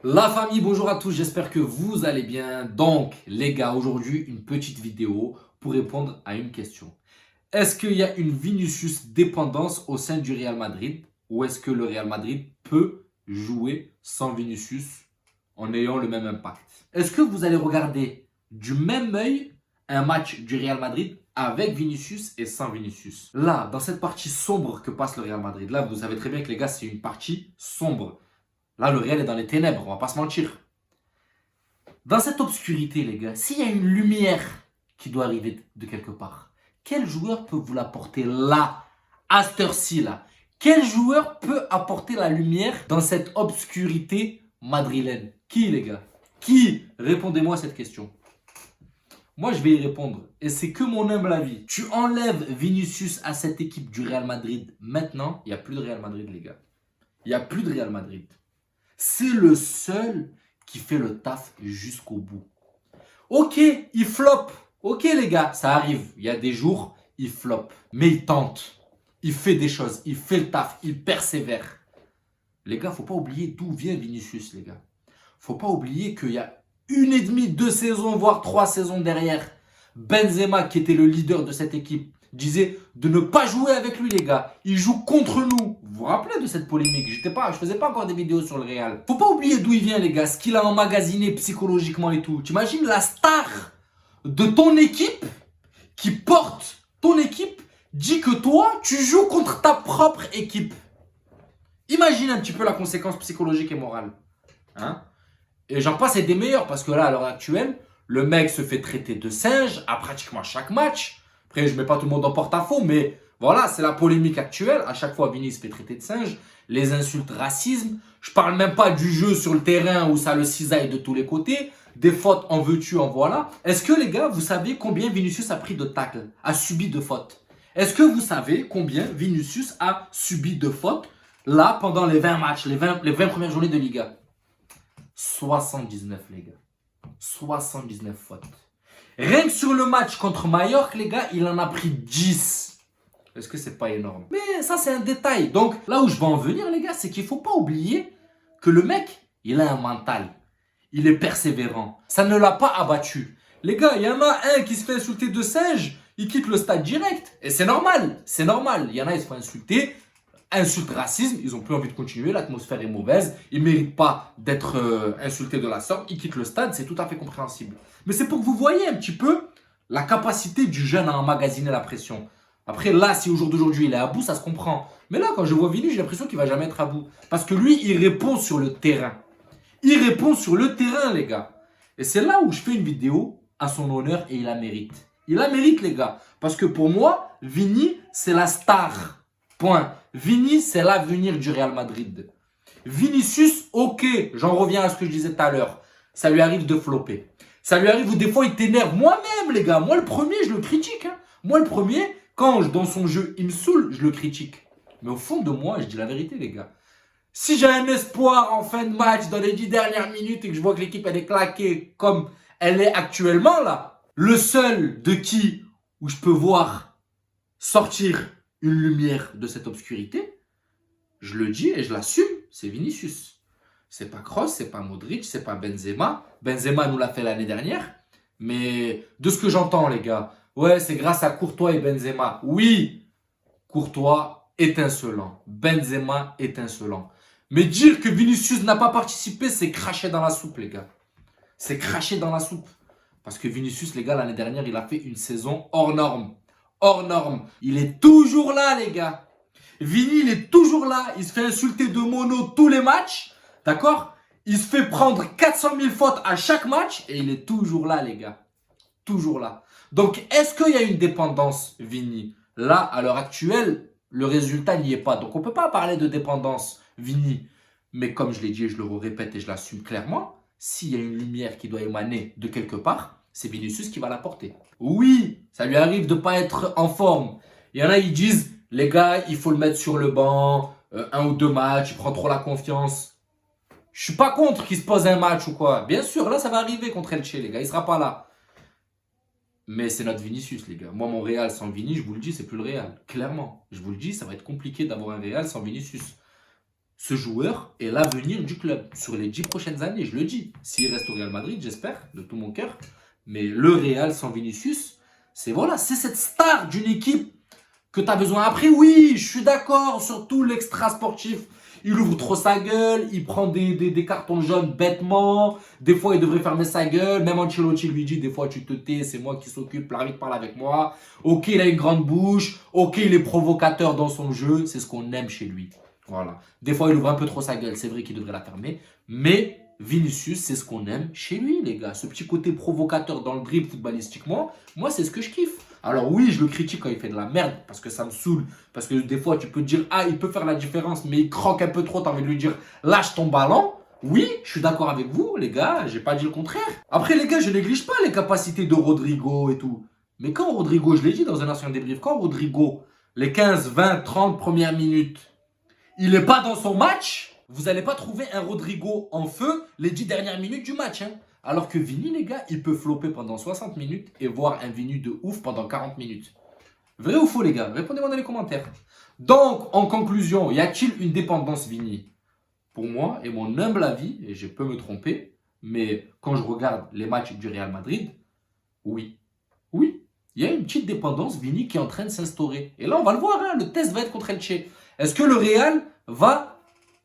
La famille, bonjour à tous, j'espère que vous allez bien. Donc, les gars, aujourd'hui, une petite vidéo pour répondre à une question. Est-ce qu'il y a une Vinicius dépendance au sein du Real Madrid ou est-ce que le Real Madrid peut jouer sans Vinicius en ayant le même impact? Est-ce que vous allez regarder du même œil un match du Real Madrid avec Vinicius et sans Vinicius? Là, dans cette partie sombre que passe le Real Madrid, là, vous savez très bien que les gars, c'est une partie sombre. Là, le Real est dans les ténèbres, on va pas se mentir. Dans cette obscurité, les gars, s'il y a une lumière qui doit arriver de quelque part, quel joueur peut vous l'apporter là, à cette heure-ci là? Quel joueur peut apporter la lumière dans cette obscurité madrilène? Qui, les gars? Qui? Répondez-moi à cette question. Moi, je vais y répondre. Et c'est que mon humble avis. Tu enlèves Vinicius à cette équipe du Real Madrid maintenant, il n'y a plus de Real Madrid, les gars. Il n'y a plus de Real Madrid. C'est le seul qui fait le taf jusqu'au bout. Ok, il flop. Ok les gars, ça arrive. Il y a des jours, il flop. Mais il tente. Il fait des choses. Il fait le taf. Il persévère. Les gars, faut pas oublier d'où vient Vinicius, les gars. Faut pas oublier qu'il y a 1,5, 2 saisons, voire 3 saisons derrière. Benzema, qui était le leader de cette équipe, disait de ne pas jouer avec lui, les gars. Il joue contre nous. Vous vous rappelez de cette polémique? Je faisais pas encore des vidéos sur le Real. Faut pas oublier d'où il vient, les gars. Ce qu'il a emmagasiné psychologiquement et tout. T'imagines la star de ton équipe qui porte ton équipe dit que toi, tu joues contre ta propre équipe. Imagine un petit peu la conséquence psychologique et morale. Hein? Et j'en passe et des meilleurs parce que là, à l'heure actuelle, le mec se fait traiter de singe à pratiquement chaque match. Après, je ne mets pas tout le monde en porte-à-faux, mais voilà, c'est la polémique actuelle. À chaque fois, Vini se fait traiter de singe. Les insultes, racisme. Je parle même pas du jeu sur le terrain où ça le cisaille de tous les côtés. Des fautes, en veux-tu, en voilà. Est-ce que les gars, vous savez combien Vinicius a pris de tacles, a subi de fautes? Est-ce que vous savez combien Vinicius a subi de fautes là pendant les 20 matchs, les 20 premières journées de Liga? 79, les gars. 79 fautes. Rien que sur le match contre Mallorca, les gars, il en a pris 10. Est-ce que c'est pas énorme? Mais ça, c'est un détail. Donc, là où je veux en venir, les gars, c'est qu'il faut pas oublier que le mec, il a un mental. Il est persévérant. Ça ne l'a pas abattu. Les gars, il y en a un qui se fait insulter de singe, il quitte le stade direct. Et c'est normal. C'est normal. Il y en a, ils se font insulter. Insulte, racisme, ils ont plus envie de continuer, l'atmosphère est mauvaise, ils ne méritent pas d'être insultés de la sorte, ils quittent le stade, c'est tout à fait compréhensible. Mais c'est pour que vous voyez un petit peu la capacité du jeune à emmagasiner la pression. Après là, si au jour d'aujourd'hui il est à bout, ça se comprend. Mais là, quand je vois Vini, j'ai l'impression qu'il ne va jamais être à bout. Parce que lui, il répond sur le terrain. Il répond sur le terrain, les gars. Et c'est là où je fais une vidéo à son honneur et il la mérite. Il la mérite, les gars. Parce que pour moi, Vini, c'est la star. Point. Vini, c'est l'avenir du Real Madrid. Vinicius, ok, j'en reviens à ce que je disais tout à l'heure. Ça lui arrive de flopper. Ça lui arrive où des fois il t'énerve. Moi-même, les gars, moi le premier, je le critique. Hein. Moi le premier, quand dans son jeu, il me saoule, je le critique. Mais au fond de moi, je dis la vérité, les gars. Si j'ai un espoir en fin de match, dans les 10 dernières minutes, et que je vois que l'équipe elle est claquée comme elle est actuellement là, le seul de qui où je peux voir sortir une lumière de cette obscurité, je le dis et je l'assume, c'est Vinicius. C'est pas Kroos, c'est pas Modric, c'est pas Benzema. Benzema nous l'a fait l'année dernière. Mais de ce que j'entends, les gars, ouais, c'est grâce à Courtois et Benzema. Oui, Courtois étincelant. Benzema étincelant. Mais dire que Vinicius n'a pas participé, c'est cracher dans la soupe, les gars. C'est cracher dans la soupe. Parce que Vinicius, les gars, l'année dernière, il a fait une saison hors norme. Hors norme. Il est toujours là, les gars. Vini, il est toujours là. Il se fait insulter de mono tous les matchs. D'accord? Il se fait prendre 400 000 fautes à chaque match. Et il est toujours là, les gars. Toujours là. Donc, est-ce qu'il y a une dépendance, Vini? Là, à l'heure actuelle, le résultat n'y est pas. Donc, on ne peut pas parler de dépendance, Vini. Mais comme je l'ai dit et je le répète et je l'assume clairement, s'il y a une lumière qui doit émaner de quelque part, c'est Vinicius qui va l'apporter. Oui, ça lui arrive de ne pas être en forme. Il y en a, ils disent, les gars, il faut le mettre sur le banc, 1 ou 2 matchs, il prend trop la confiance. Je suis pas contre qu'il se pose un match ou quoi. Bien sûr, là, ça va arriver contre Elche, les gars, il sera pas là. Mais c'est notre Vinicius, les gars. Moi, mon Real sans Vini, je vous le dis, c'est plus le Real. Clairement. Je vous le dis, ça va être compliqué d'avoir un Real sans Vinicius. ce joueur est l'avenir du club sur les 10 prochaines années, je le dis. S'il reste au Real Madrid, j'espère, de tout mon cœur. Mais le Real sans Vinicius, c'est voilà, c'est cette star d'une équipe que tu as besoin. Après, oui, je suis d'accord sur tout l'extra sportif. Il ouvre trop sa gueule, il prend des cartons jaunes bêtement. Des fois, il devrait fermer sa gueule. Même Ancelotti lui dit, des fois, tu te tais, c'est moi qui s'occupe, l'arbitre parle avec moi. Ok, il a une grande bouche. Ok, il est provocateur dans son jeu. C'est ce qu'on aime chez lui. Voilà. Des fois, il ouvre un peu trop sa gueule. C'est vrai qu'il devrait la fermer. Mais Vinicius, c'est ce qu'on aime chez lui, les gars. Ce petit côté provocateur dans le dribble footballistiquement, moi, c'est ce que je kiffe. Alors oui, je le critique quand il fait de la merde, parce que ça me saoule. Parce que des fois, tu peux te dire, ah, il peut faire la différence, mais il croque un peu trop, t'as envie de lui dire, lâche ton ballon. Oui, je suis d'accord avec vous, les gars, j'ai pas dit le contraire. Après, les gars, je néglige pas les capacités de Rodrigo et tout. Mais quand Rodrigo, je l'ai dit dans un ancien débrief, quand Rodrigo, les 15, 20, 30 premières minutes, il n'est pas dans son match, vous n'allez pas trouver un Rodrigo en feu les 10 dernières minutes du match. Hein. Alors que Vini, les gars, il peut flopper pendant 60 minutes et voir un Vini de ouf pendant 40 minutes. Vrai ou faux, les gars? Répondez-moi dans les commentaires. Donc, en conclusion, y a-t-il une dépendance Vini? Pour moi, et mon humble avis, et je peux me tromper, mais quand je regarde les matchs du Real Madrid, oui. Oui, il y a une petite dépendance Vini qui est en train de s'instaurer. Et là, on va le voir, hein, le test va être contre Elche. Est-ce que le Real va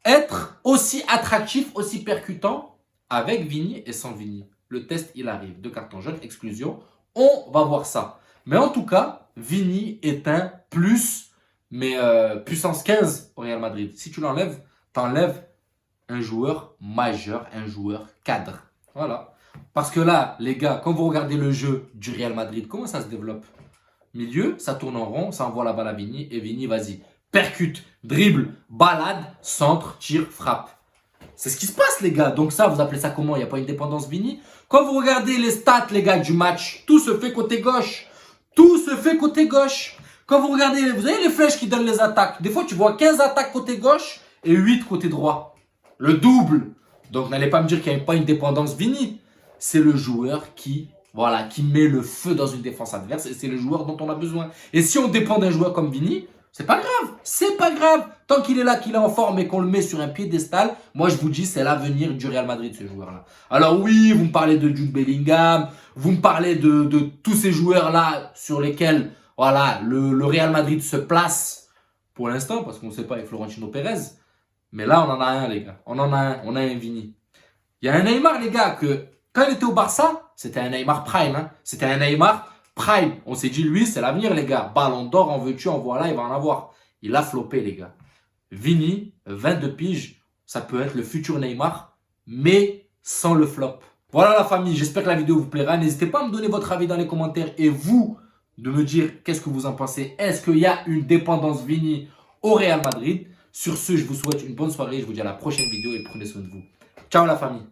être aussi attractif, aussi percutant avec Vini et sans Vini? Le test, il arrive. 2 cartons jaunes, exclusion. On va voir ça. Mais en tout cas, Vini est un plus, mais puissance 15 au Real Madrid. Si tu l'enlèves, t'enlèves un joueur majeur, un joueur cadre. Voilà. Parce que là, les gars, quand vous regardez le jeu du Real Madrid, comment ça se développe? Milieu, ça tourne en rond, ça envoie la balle à Vini et Vini, vas-y. Percute, dribble, balade, centre, tire, frappe. C'est ce qui se passe, les gars. Donc ça, vous appelez ça comment? Il n'y a pas une dépendance Vini? Quand vous regardez les stats, les gars, du match, tout se fait côté gauche. Tout se fait côté gauche. Quand vous regardez, vous avez les flèches qui donnent les attaques. Des fois, tu vois 15 attaques côté gauche et 8 côté droit. Le double. Donc n'allez pas me dire qu'il n'y a pas une dépendance Vini. C'est le joueur qui, voilà, qui met le feu dans une défense adverse et c'est le joueur dont on a besoin. Et si on dépend d'un joueur comme Vini, c'est pas grave, c'est pas grave. Tant qu'il est là, qu'il est en forme et qu'on le met sur un piédestal, moi je vous dis, c'est l'avenir du Real Madrid, ce joueur-là. Alors oui, vous me parlez de Jude Bellingham, vous me parlez de tous ces joueurs-là sur lesquels voilà, le Real Madrid se place pour l'instant, parce qu'on ne sait pas avec Florentino Pérez. Mais là, on en a un, les gars. On en a un, on a un Vini. Il y a un Neymar, les gars, que quand il était au Barça, c'était un Neymar prime. Hein. C'était un Neymar prime. On s'est dit, lui, c'est l'avenir, les gars. Ballon d'or, en veux-tu, en voilà, il va en avoir. Il a floppé, les gars. Vini, 22 piges, ça peut être le futur Neymar, mais sans le flop. Voilà la famille, j'espère que la vidéo vous plaira. N'hésitez pas à me donner votre avis dans les commentaires et vous, de me dire qu'est-ce que vous en pensez. Est-ce qu'il y a une dépendance Vini au Real Madrid? Sur ce, je vous souhaite une bonne soirée. Je vous dis à la prochaine vidéo et prenez soin de vous. Ciao la famille.